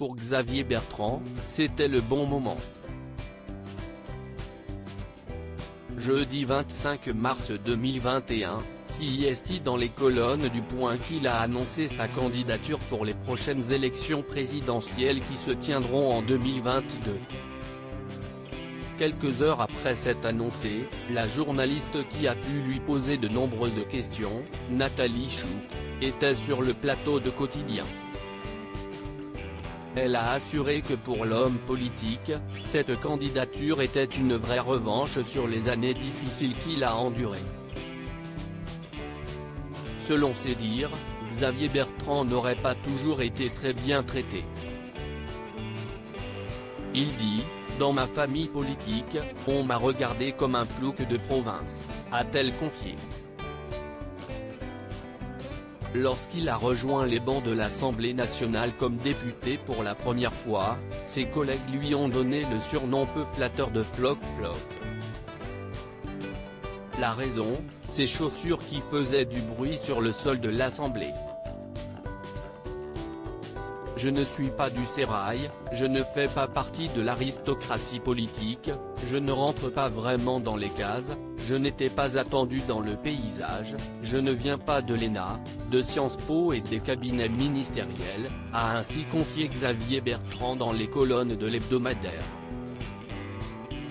pour Xavier Bertrand, c'était le bon moment. Jeudi 25 mars 2021, CIST dans les colonnes du Point qu'il a annoncé sa candidature pour les prochaines élections présidentielles qui se tiendront en 2022. Quelques heures après s'être annoncé, la journaliste qui a pu lui poser de nombreuses questions, Nathalie Chouk, était sur le plateau de Quotidien. Elle a assuré que pour l'homme politique, cette candidature était une vraie revanche sur les années difficiles qu'il a endurées. Selon ses dires, Xavier Bertrand n'aurait pas toujours été très bien traité. Il dit « Dans ma famille politique, on m'a regardé comme un plouc de province », a-t-elle confié. Lorsqu'il a rejoint les bancs de l'Assemblée nationale comme député pour la première fois, ses collègues lui ont donné le surnom peu flatteur de Floc Floc. La raison, ses chaussures qui faisaient du bruit sur le sol de l'Assemblée. Je ne suis pas du sérail, je ne fais pas partie de l'aristocratie politique, je ne rentre pas vraiment dans les cases, je n'étais pas attendu dans le paysage, je ne viens pas de l'ENA, de Sciences Po et des cabinets ministériels, a ainsi confié Xavier Bertrand dans les colonnes de l'hebdomadaire.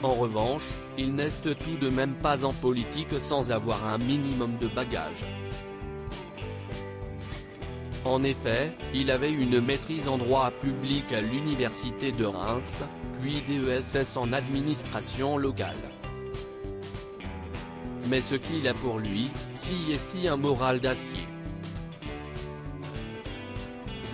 En revanche, il n'est tout de même pas en politique sans avoir un minimum de bagages. En effet, il avait une maîtrise en droit public à l'université de Reims, puis DESS en administration locale. Mais ce qu'il a pour lui, CIST un moral d'acier.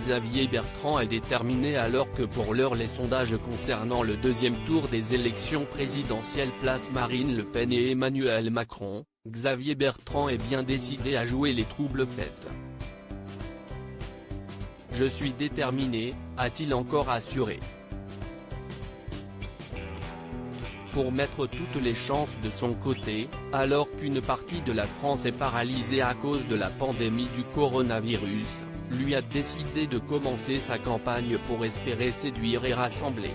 Xavier Bertrand est déterminé alors que pour l'heure les sondages concernant le deuxième tour des élections présidentielles placent Marine Le Pen et Emmanuel Macron, Xavier Bertrand est bien décidé à jouer les troubles fêtes. Je suis déterminé, a-t-il encore assuré. Pour mettre toutes les chances de son côté, alors qu'une partie de la France est paralysée à cause de la pandémie du coronavirus, lui a décidé de commencer sa campagne pour espérer séduire et rassembler.